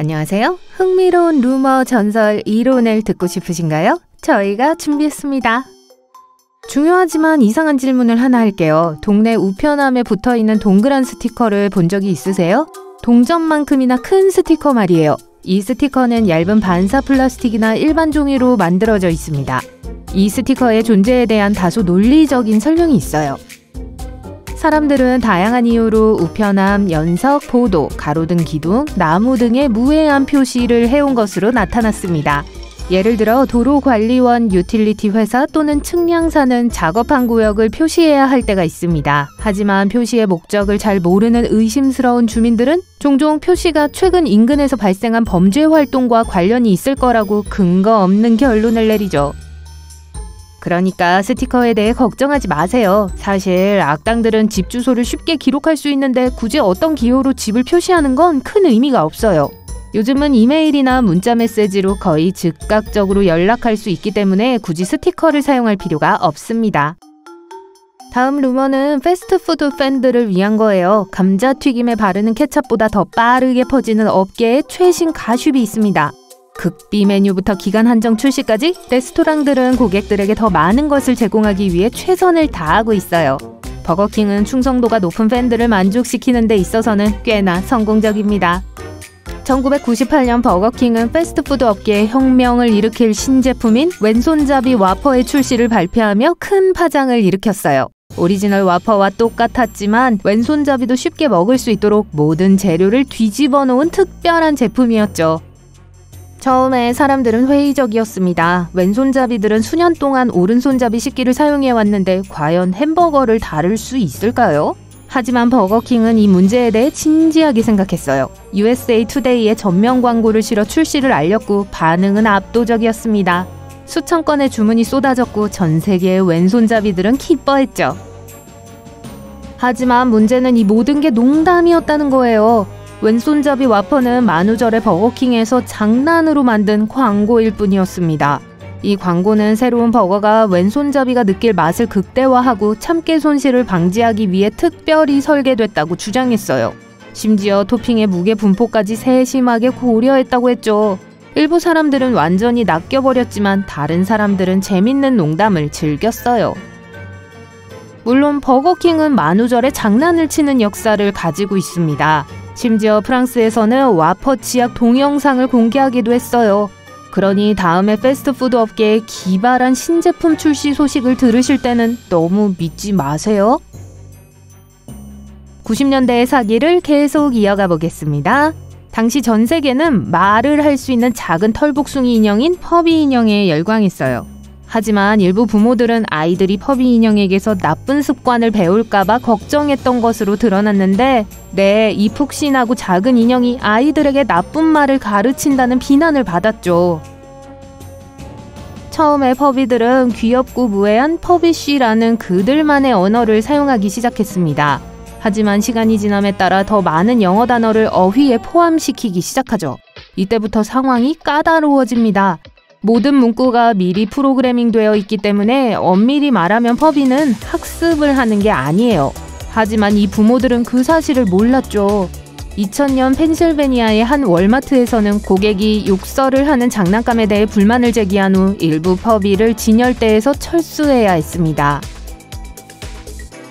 안녕하세요. 흥미로운 루머, 전설, 이론을 듣고 싶으신가요? 저희가 준비했습니다. 중요하지만 이상한 질문을 하나 할게요. 동네 우편함에 붙어있는 동그란 스티커를 본 적이 있으세요? 동전만큼이나 큰 스티커 말이에요. 이 스티커는 얇은 반사 플라스틱이나 일반 종이로 만들어져 있습니다. 이 스티커의 존재에 대한 다소 논리적인 설명이 있어요. 사람들은 다양한 이유로 우편함, 연석, 보도, 가로등 기둥, 나무 등의 무해한 표시를 해온 것으로 나타났습니다. 예를 들어 도로관리원, 유틸리티 회사 또는 측량사는 작업한 구역을 표시해야 할 때가 있습니다. 하지만 표시의 목적을 잘 모르는 의심스러운 주민들은 종종 표시가 최근 인근에서 발생한 범죄 활동과 관련이 있을 거라고 근거 없는 결론을 내리죠. 그러니까 스티커에 대해 걱정하지 마세요. 사실 악당들은 집 주소를 쉽게 기록할 수 있는데 굳이 어떤 기호로 집을 표시하는 건 큰 의미가 없어요. 요즘은 이메일이나 문자 메시지로 거의 즉각적으로 연락할 수 있기 때문에 굳이 스티커를 사용할 필요가 없습니다. 다음 루머는 패스트푸드 팬들을 위한 거예요. 감자튀김에 바르는 케첩보다 더 빠르게 퍼지는 업계의 최신 가십이 있습니다. 극비 메뉴부터 기간 한정 출시까지 레스토랑들은 고객들에게 더 많은 것을 제공하기 위해 최선을 다하고 있어요. 버거킹은 충성도가 높은 팬들을 만족시키는 데 있어서는 꽤나 성공적입니다. 1998년 버거킹은 패스트푸드 업계에 혁명을 일으킬 신제품인 왼손잡이 와퍼의 출시를 발표하며 큰 파장을 일으켰어요. 오리지널 와퍼와 똑같았지만 왼손잡이도 쉽게 먹을 수 있도록 모든 재료를 뒤집어 놓은 특별한 제품이었죠. 처음에 사람들은 회의적이었습니다. 왼손잡이들은 수년 동안 오른손잡이 식기를 사용해왔는데 과연 햄버거를 다룰 수 있을까요? 하지만 버거킹은 이 문제에 대해 진지하게 생각했어요. USA 투데이에 전면 광고를 실어 출시를 알렸고 반응은 압도적이었습니다. 수천 건의 주문이 쏟아졌고 전 세계의 왼손잡이들은 기뻐했죠. 하지만 문제는 이 모든 게 농담이었다는 거예요. 왼손잡이 와퍼는 만우절에 버거킹에서 장난으로 만든 광고일 뿐이었습니다. 이 광고는 새로운 버거가 왼손잡이가 느낄 맛을 극대화하고 참깨 손실을 방지하기 위해 특별히 설계됐다고 주장했어요. 심지어 토핑의 무게 분포까지 세심하게 고려했다고 했죠. 일부 사람들은 완전히 낚여버렸지만 다른 사람들은 재밌는 농담을 즐겼어요. 물론 버거킹은 만우절에 장난을 치는 역사를 가지고 있습니다. 심지어 프랑스에서는 와퍼 치약 동영상을 공개하기도 했어요. 그러니 다음에 패스트푸드 업계의 기발한 신제품 출시 소식을 들으실 때는 너무 믿지 마세요. 90년대의 사기를 계속 이어가 보겠습니다. 당시 전 세계는 말을 할 수 있는 작은 털복숭이 인형인 퍼비 인형에 열광했어요. 하지만 일부 부모들은 아이들이 퍼비 인형에게서 나쁜 습관을 배울까봐 걱정했던 것으로 드러났는데 이 푹신하고 작은 인형이 아이들에게 나쁜 말을 가르친다는 비난을 받았죠. 처음에 퍼비들은 귀엽고 무해한 퍼비쉬라는 그들만의 언어를 사용하기 시작했습니다. 하지만 시간이 지남에 따라 더 많은 영어 단어를 어휘에 포함시키기 시작하죠. 이때부터 상황이 까다로워집니다. 모든 문구가 미리 프로그래밍 되어 있기 때문에 엄밀히 말하면 퍼비는 학습을 하는 게 아니에요. 하지만 이 부모들은 그 사실을 몰랐죠. 2000년 펜실베니아의 한 월마트에서는 고객이 욕설을 하는 장난감에 대해 불만을 제기한 후 일부 퍼비를 진열대에서 철수해야 했습니다.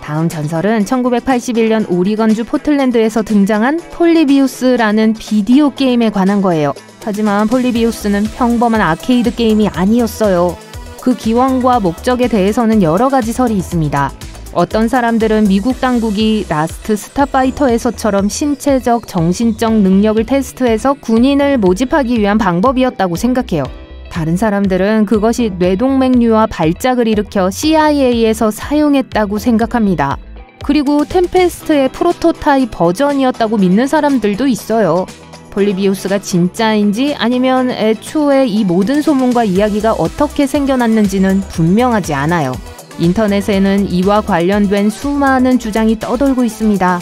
다음 전설은 1981년 오리건주 포틀랜드에서 등장한 폴리비우스라는 비디오 게임에 관한 거예요. 하지만 폴리비우스는 평범한 아케이드 게임이 아니었어요. 그 기원과 목적에 대해서는 여러 가지 설이 있습니다. 어떤 사람들은 미국 당국이 라스트 스타파이터에서처럼 신체적, 정신적 능력을 테스트해서 군인을 모집하기 위한 방법이었다고 생각해요. 다른 사람들은 그것이 뇌동맥류와 발작을 일으켜 CIA에서 사용했다고 생각합니다. 그리고 템페스트의 프로토타입 버전이었다고 믿는 사람들도 있어요. 폴리비우스가 진짜인지 아니면 애초에 이 모든 소문과 이야기가 어떻게 생겨났는지는 분명하지 않아요. 인터넷에는 이와 관련된 수많은 주장이 떠돌고 있습니다.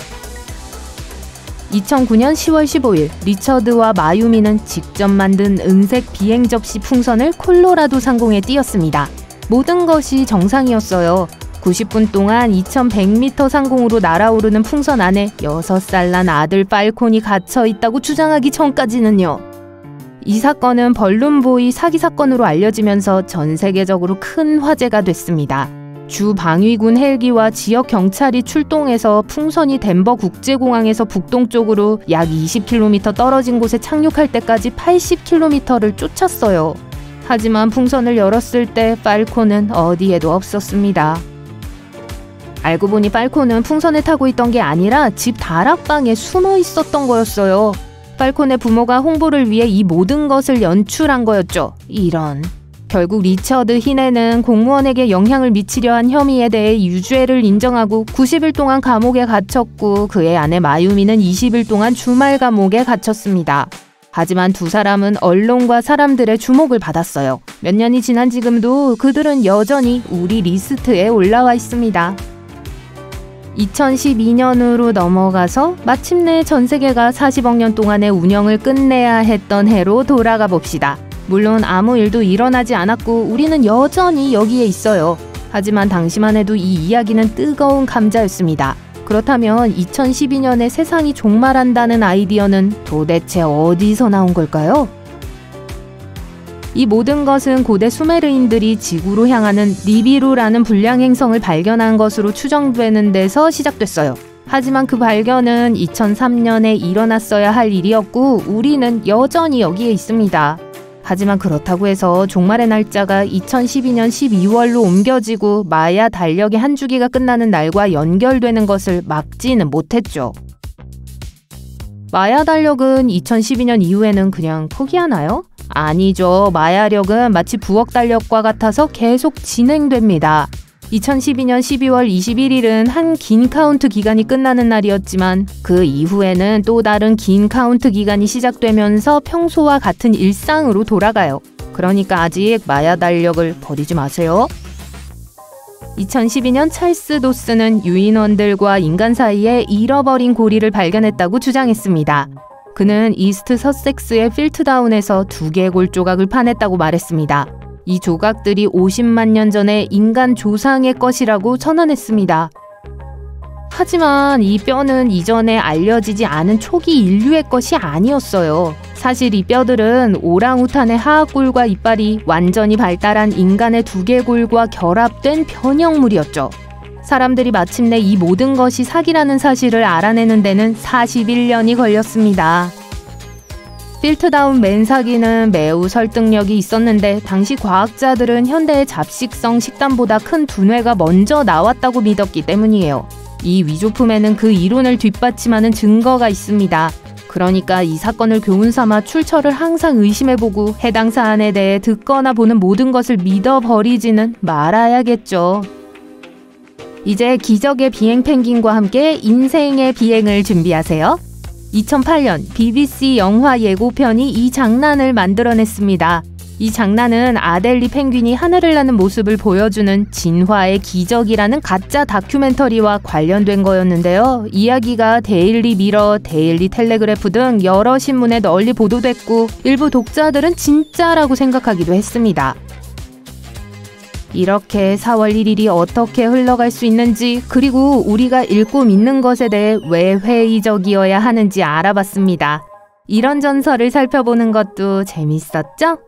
2009년 10월 15일 리처드와 마유미는 직접 만든 은색 비행 접시 풍선을 콜로라도 상공에 띄웠습니다. 모든 것이 정상이었어요. 90분 동안 2100m 상공으로 날아오르는 풍선 안에 6살 난 아들 팔콘이 갇혀있다고 주장하기 전까지는요. 이 사건은 벌룬보이 사기 사건으로 알려지면서 전 세계적으로 큰 화제가 됐습니다. 주 방위군 헬기와 지역 경찰이 출동해서 풍선이 덴버 국제공항에서 북동쪽으로 약 20km 떨어진 곳에 착륙할 때까지 80km를 쫓았어요. 하지만 풍선을 열었을 때 팔콘은 어디에도 없었습니다. 알고 보니 팔콘은 풍선을 타고 있던 게 아니라 집 다락방에 숨어 있었던 거였어요. 팔콘의 부모가 홍보를 위해 이 모든 것을 연출한 거였죠. 이런. 결국 리처드 히네는 공무원에게 영향을 미치려 한 혐의에 대해 유죄를 인정하고 90일 동안 감옥에 갇혔고 그의 아내 마유미는 20일 동안 주말 감옥에 갇혔습니다. 하지만 두 사람은 언론과 사람들의 주목을 받았어요. 몇 년이 지난 지금도 그들은 여전히 우리 리스트에 올라와 있습니다. 2012년으로 넘어가서 마침내 전 세계가 40억 년 동안의 운영을 끝내야 했던 해로 돌아가 봅시다. 물론 아무 일도 일어나지 않았고 우리는 여전히 여기에 있어요. 하지만 당시만 해도 이 이야기는 뜨거운 감자였습니다. 그렇다면 2012년에 세상이 종말한다는 아이디어는 도대체 어디서 나온 걸까요? 이 모든 것은 고대 수메르인들이 지구로 향하는 니비루라는 불량 행성을 발견한 것으로 추정되는 데서 시작됐어요. 하지만 그 발견은 2003년에 일어났어야 할 일이었고 우리는 여전히 여기에 있습니다. 하지만 그렇다고 해서 종말의 날짜가 2012년 12월로 옮겨지고 마야 달력의 한 주기가 끝나는 날과 연결되는 것을 막지는 못했죠. 마야 달력은 2012년 이후에는 그냥 포기하나요? 아니죠. 마야력은 마치 부엌 달력과 같아서 계속 진행됩니다. 2012년 12월 21일은 한 긴 카운트 기간이 끝나는 날이었지만 그 이후에는 또 다른 긴 카운트 기간이 시작되면서 평소와 같은 일상으로 돌아가요. 그러니까 아직 마야 달력을 버리지 마세요. 2012년 찰스 도스는 유인원들과 인간 사이에 잃어버린 고리를 발견했다고 주장했습니다. 그는 이스트 서섹스의 필트다운에서 2개골 조각을 파냈다고 말했습니다. 이 조각들이 50만 년 전에 인간 조상의 것이라고 선언했습니다. 하지만 이 뼈는 이전에 알려지지 않은 초기 인류의 것이 아니었어요. 사실 이 뼈들은 오랑우탄의 하악골과 이빨이 완전히 발달한 인간의 2개골과 결합된 변형물이었죠. 사람들이 마침내 이 모든 것이 사기라는 사실을 알아내는 데는 41년이 걸렸습니다. 필트다운 맨사기는 매우 설득력이 있었는데 당시 과학자들은 현대의 잡식성 식단보다 큰 두뇌가 먼저 나왔다고 믿었기 때문이에요. 이 위조품에는 그 이론을 뒷받침하는 증거가 있습니다. 그러니까 이 사건을 교훈 삼아 출처를 항상 의심해보고 해당 사안에 대해 듣거나 보는 모든 것을 믿어버리지는 말아야겠죠. 이제 기적의 비행 펭귄과 함께 인생의 비행을 준비하세요. 2008년 BBC 영화 예고편이 이 장난을 만들어냈습니다. 이 장난은 아델리 펭귄이 하늘을 나는 모습을 보여주는 진화의 기적이라는 가짜 다큐멘터리와 관련된 거였는데요. 이야기가 데일리 미러, 데일리 텔레그래프 등 여러 신문에 널리 보도됐고 일부 독자들은 진짜라고 생각하기도 했습니다. 이렇게 4월 1일이 어떻게 흘러갈 수 있는지 그리고 우리가 읽고 믿는 것에 대해 왜 회의적이어야 하는지 알아봤습니다. 이런 전설을 살펴보는 것도 재밌었죠?